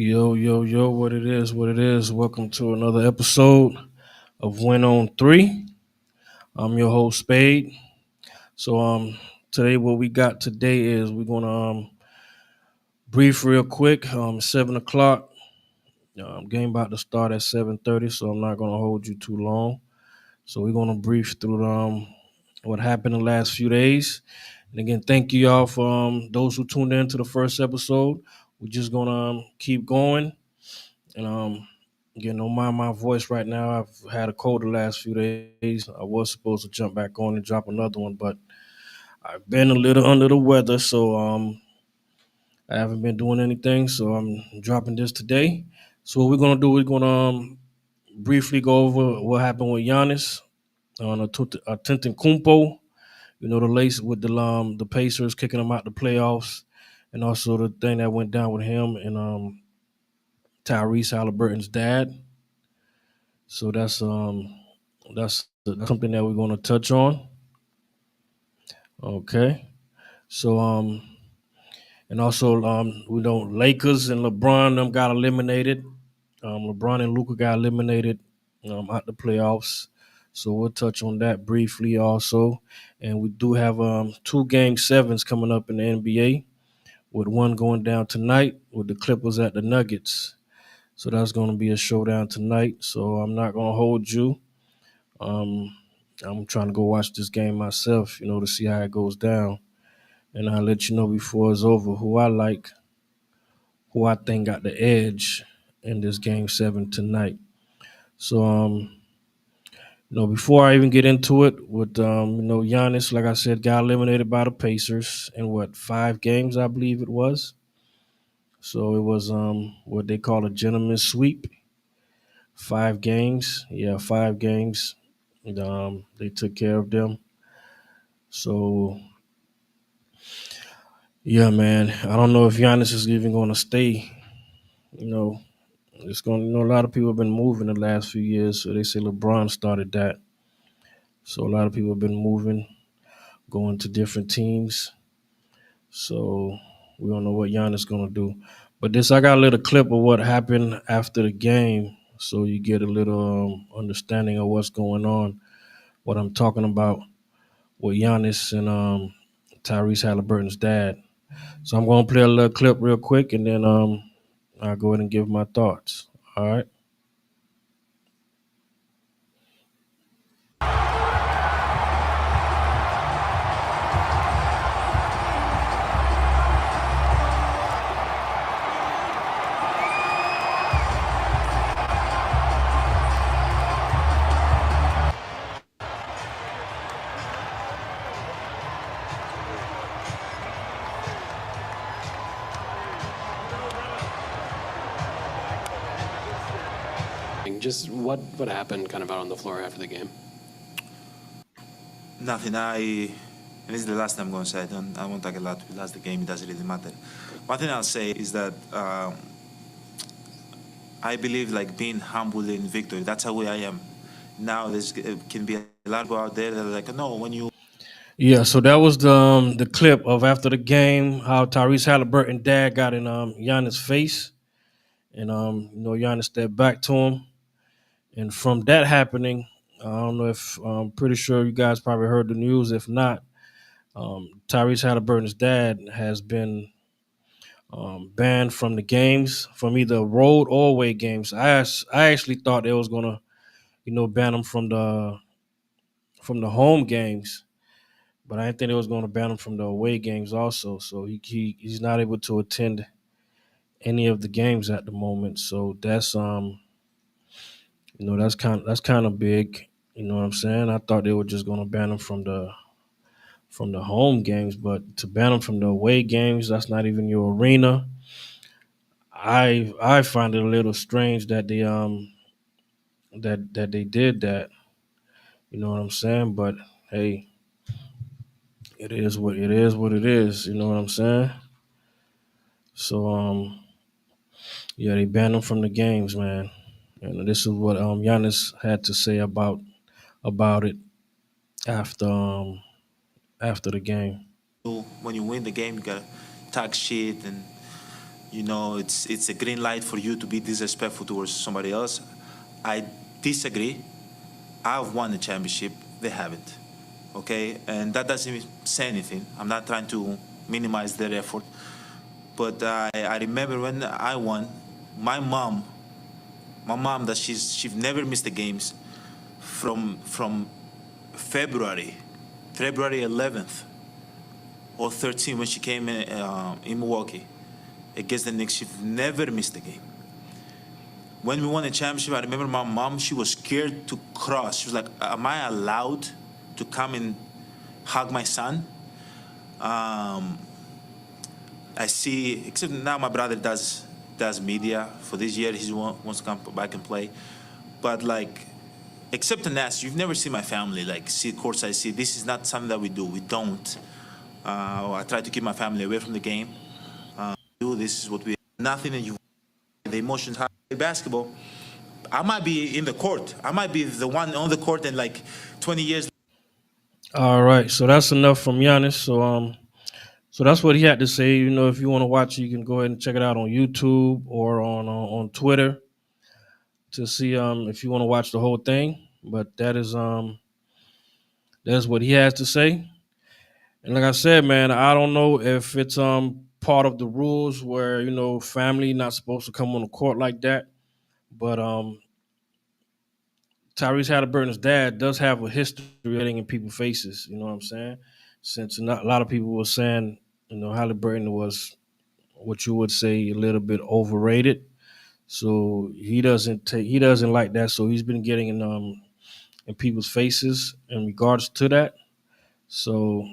Yo, yo, yo, what it is, what it is. Welcome to another episode of Win on 3. I'm your host, Spade. So today what we got today is we're gonna brief real quick. 7 o'clock. Game about to start at 7:30, so I'm not gonna hold you too long. So we're gonna brief through what happened the last few days. And again, thank you y'all for those who tuned in to the first episode. We're just gonna keep going. And again, don't mind my voice right now. I've had a cold the last few days. I was supposed to jump back on and drop another one, but I've been a little under the weather, so I haven't been doing anything. So I'm dropping this today. So what we're gonna do, we're gonna briefly go over what happened with Giannis on a Kumpo. You know, the lace with the Pacers kicking him out the playoffs, and also the thing that went down with him and Tyrese Haliburton's dad. So that's something that we're going to touch on. Okay. So and also we know Lakers and LeBron them got eliminated. LeBron and Luka got eliminated out the playoffs. So we'll touch on that briefly also. And we do have two game sevens coming up in the NBA, with one going down tonight with the Clippers at the Nuggets. So that's going to be a showdown tonight. So I'm not going to hold you. Um, I'm trying to go watch this game myself, to see how it goes down. And I'll let you know before it's over who I like, who I think got the edge in this game seven tonight. So, before I even get into it, with Giannis, like I said, got eliminated by the Pacers in 5 games, I believe it was. So it was what they call a gentleman's sweep. 5 games, yeah, 5 games. They took care of them. So yeah, man. I don't know if Giannis is even going to stay. You know, it's going. A lot of people have been moving the last few years. So they say LeBron started that. So a lot of people have been moving, going to different teams. So we don't know what Giannis is going to do. But I got a little clip of what happened after the game, so you get a little understanding of what's going on. What I'm talking about with Giannis and Tyrese Halliburton's dad. So I'm going to play a little clip real quick, and then I'll go ahead and give my thoughts. All right. Just what happened kind of out on the floor after the game? Nothing. And this is the last time I'm going to say. I won't talk a lot. That's the game. It doesn't really matter. One thing I'll say is that I believe like being humble in victory. That's how I am. Now there's can be a lot of people out there that are like, no, when you Yeah. So that was the clip of after the game, how Tyrese Halliburton dad got in Giannis' face, and Giannis stepped back to him, and from that happening, I don't know if I'm pretty sure you guys probably heard the news. If not, Tyrese Halliburton's dad has been banned from the games, from either road or away games. I actually thought they was gonna ban him from the home games, but I didn't think they was gonna ban him from the away games also. So he's not able to attend any of the games at the moment. So that's kind of big. You know what I'm saying? I thought they were just gonna ban him from the home games, but to ban him from the away games, that's not even your arena. I find it a little strange that they did that. You know what I'm saying? But hey, it is what it is. What it is. You know what I'm saying? So yeah, they banned him from the games, man. And this is what Giannis had to say about it after after the game. when you win the game, you gotta talk shit and it's a green light for you to be disrespectful towards somebody else. I disagree. I've won a championship. They haven't. Okay, and that doesn't even say anything. I'm not trying to minimize their effort, but I remember when I won. My mom, that she's never missed the games from February, February 11th or 13th when she came in Milwaukee against the Knicks. She never missed a game. When we won the championship, I remember my mom, she was scared to cross. She was like, am I allowed to come and hug my son? Um, I see, except now my brother does media. For this year, he wants to come back and play. But like, except in that, you've never seen my family like see courtside. See, this is not something that we do. We don't. I try to keep my family away from the game. This is what we nothing that you the emotions high basketball. I might be in the court. I might be the one on the court and like 20 years. All right, so that's enough from Giannis. So that's what he had to say. If you want to watch it, you can go ahead and check it out on YouTube or on Twitter to see if you want to watch the whole thing. But that's what he has to say. And like I said, man, I don't know if it's part of the rules where family not supposed to come on the court like that. But Tyrese Haliburton's dad does have a history of getting in people's faces. You know what I'm saying? Since a lot of people were saying, Haliburton was what you would say a little bit overrated. So he doesn't like that. So he's been getting in people's faces in regards to that. So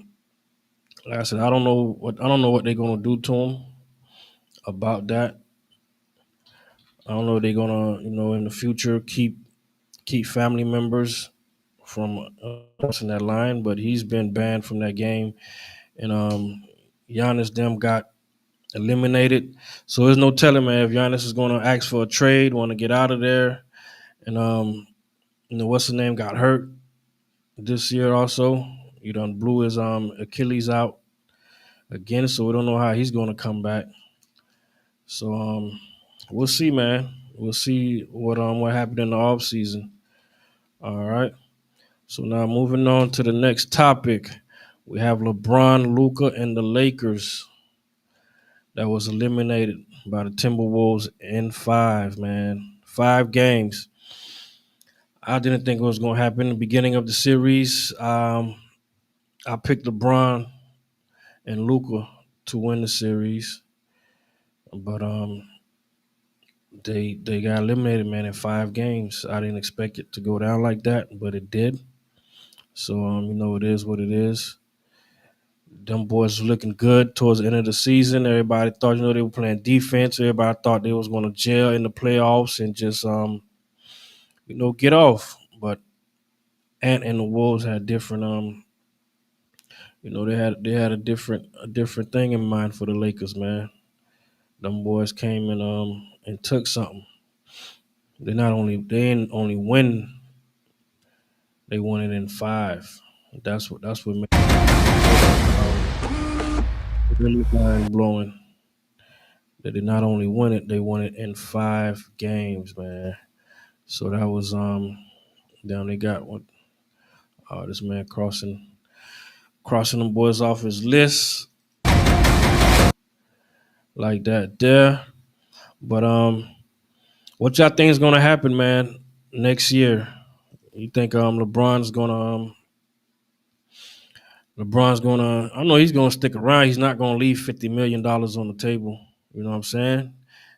like I said, I don't know what they're gonna do to him about that. I don't know if they're gonna in the future keep family members from crossing that line, but he's been banned from that game, and Giannis them got eliminated. So there's no telling, man, if Giannis is going to ask for a trade, want to get out of there, and what's the name got hurt this year also. He done blew his Achilles out again, so we don't know how he's going to come back. So we'll see, man. We'll see what happened in the off season. All right. So now moving on to the next topic, we have LeBron, Luka, and the Lakers that was eliminated by the Timberwolves in 5, man. 5 games. I didn't think it was going to happen in the beginning of the series. I picked LeBron and Luka to win the series, but they got eliminated, man, in 5 games. I didn't expect it to go down like that, but it did. So it is what it is. Them boys were looking good towards the end of the season. Everybody thought, they were playing defense. Everybody thought they was going to jail in the playoffs and just, get off. But Ant and the Wolves had different, they had a different thing in mind for the Lakers, man. Them boys came and took something. They didn't only win, they won it in 5. That's what made it really mind blowing. They did not only win it, they won it in 5 games, man. So that was down they got what this man crossing them boys off his list like that there. But what y'all think is gonna happen, man, next year? You think LeBron's gonna I know he's gonna stick around. He's not gonna leave $50 million on the table. You know what I'm saying?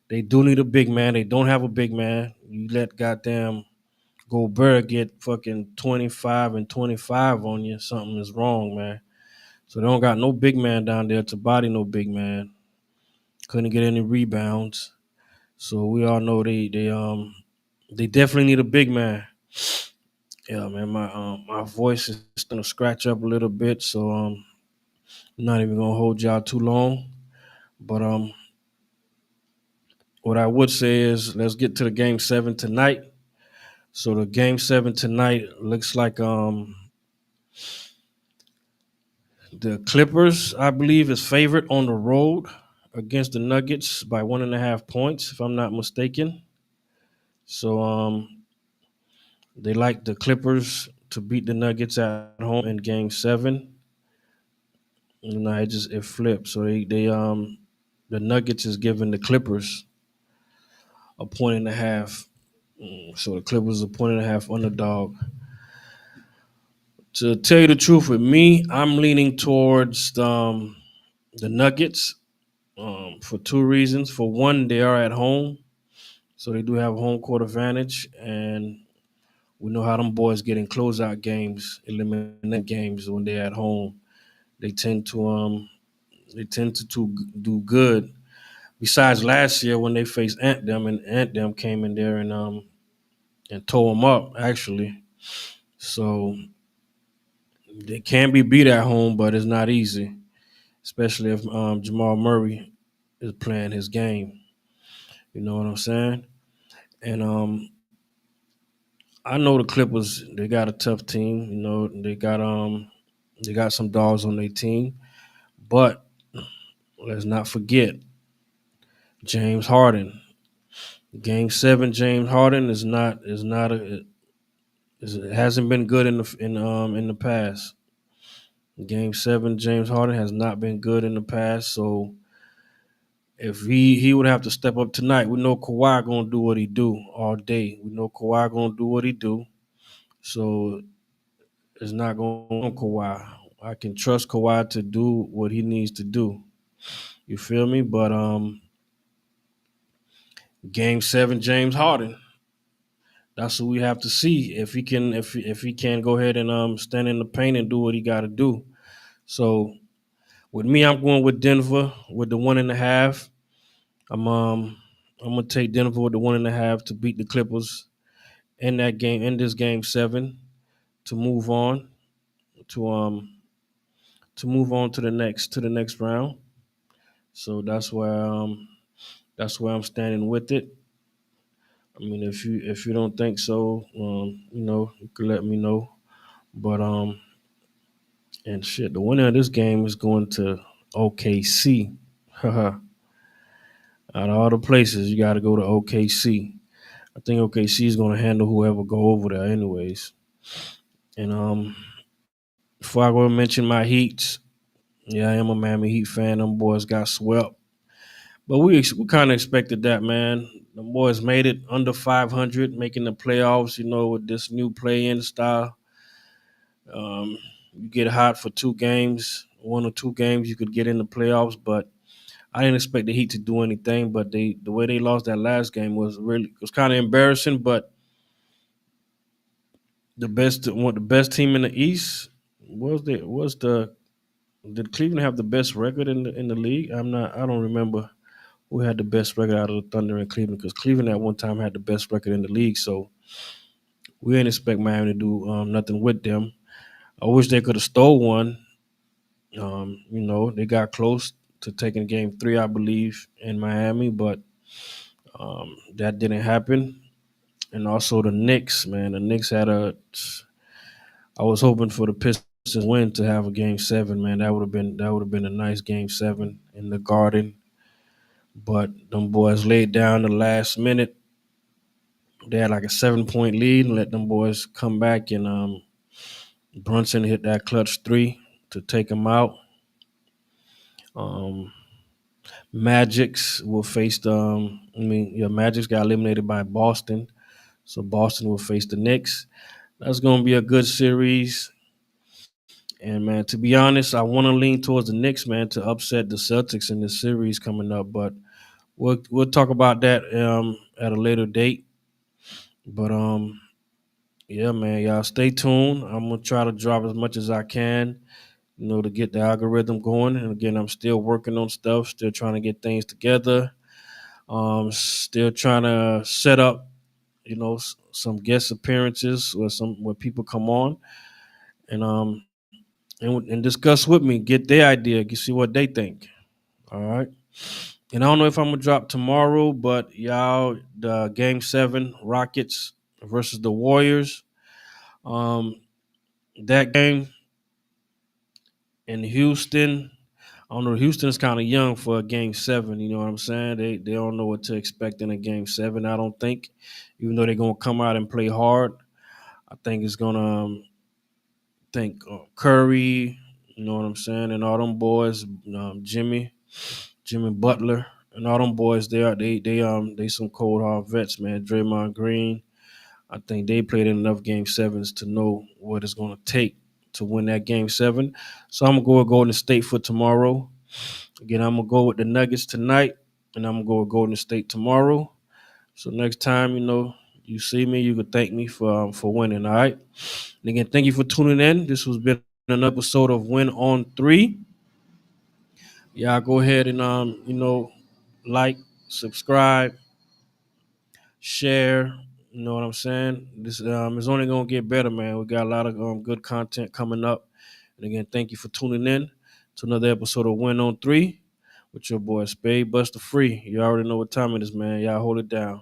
They do need a big man. They don't have a big man. You let goddamn Gobert get fucking 25 and 25 on you, something is wrong, man. So they don't got no big man down there to body no big man. Couldn't get any rebounds. So we all know they definitely need a big man. Yeah, man, my voice is gonna scratch up a little bit, so I'm not even gonna hold y'all too long. But what I would say is let's get to the game 7 tonight. So the game 7 tonight looks like the Clippers, I believe, is favorite on the road against the Nuggets by 1.5 points, if I'm not mistaken. So they like the Clippers to beat the Nuggets at home in Game 7. You know, it flipped. So they the Nuggets is giving the Clippers a point and a half. So the Clippers a point and a half underdog. To tell you the truth, with me, I'm leaning towards the Nuggets for two reasons. For one, they are at home, so they do have home court advantage, and we know how them boys get in closeout games, eliminate games when they're at home. They tend to do good. Besides last year when they faced Ant and Ant came in there and tore them up actually. So they can be beat at home, but it's not easy, especially if Jamal Murray is playing his game. You know what I'm saying? And I know the Clippers. They got a tough team. You know they got some dogs on their team, but let's not forget James Harden. Game 7, James Harden is not a it hasn't been good in the past. Game 7, James Harden has not been good in the past. So if he would have to step up tonight, we know Kawhi gonna do what he do all day. We know Kawhi gonna do what he do. So it's not going on Kawhi. I can trust Kawhi to do what he needs to do. You feel me? But Game 7, James Harden. That's what we have to see if he can if he can go ahead and stand in the paint and do what he got to do. So with me, I'm going with Denver with the 1.5. I'm gonna take Denver with the 1.5 to beat the Clippers in that game in this Game 7 to move on to to the next round. So that's where I'm standing with it. I mean, if you don't think so, you know, you could let me know. But and shit, the winner of this game is going to OKC. Out of all the places, you got to go to OKC. I think OKC is going to handle whoever go over there, anyways. And before I go and mention my Heats, yeah, I am a Miami Heat fan. Them boys got swept, but we kind of expected that, man. The boys made it under 500, making the playoffs. You know, with this new play-in style, you get hot for 2 games, 1 or 2 games, you could get in the playoffs. But I didn't expect the Heat to do anything. But the way they lost that last game was kind of embarrassing. But the best team in the East was the did Cleveland have the best record in the league? I don't remember who had the best record out of the Thunder in Cleveland, because Cleveland at one time had the best record in the league. So we didn't expect Miami to do nothing with them. I wish they could have stole one. You know, they got close to taking Game 3, I believe, in Miami, but that didn't happen. And also the Knicks, man. The Knicks had a. I was hoping for the Pistons win to have a Game 7, man. That would have been a nice Game 7 in the Garden. But them boys laid down the last minute. They had like a 7 point lead and let them boys come back, and Brunson hit that clutch three to take them out. Um, Magics will face the. Magics got eliminated by Boston, so Boston will face the Knicks. That's gonna be a good series. And man, to be honest, I want to lean towards the Knicks, man, to upset the Celtics in this series coming up. But we'll talk about that at a later date. But yeah, man, y'all stay tuned. I'm gonna try to drop as much as I can, you know, to get the algorithm going. And again, I'm still working on stuff, still trying to get things together. Still trying to set up, you know, some guest appearances where people come on and and discuss with me, get their idea, see what they think. All right. And I don't know if I'm gonna drop tomorrow, but y'all, the Game 7 Rockets versus the Warriors. Um, that game in Houston. I don't know. Houston's kind of young for a game seven. You know what I'm saying? They don't know what to expect in a game seven. I don't think, even though they're gonna come out and play hard. I think it's gonna think Curry. You know what I'm saying? And all them boys, Jimmy Butler, and all them boys. They some cold hard vets, man. Draymond Green. I think they played enough game sevens to know what it's gonna take to win that game seven. So I'm gonna go with Golden State for tomorrow. Again, I'm gonna go with the Nuggets tonight, and I'm gonna go with Golden State tomorrow. So next time, you see me, you can thank me for winning. All right. And again, thank you for tuning in. This has been an episode of Win on Three. Yeah, go ahead and like, subscribe, share. You know what I'm saying? This is only gonna get better, man. We got a lot of good content coming up. And again, thank you for tuning in to another episode of Win on Three with your boy Spade Buster Free. You already know what time it is, man. Y'all hold it down.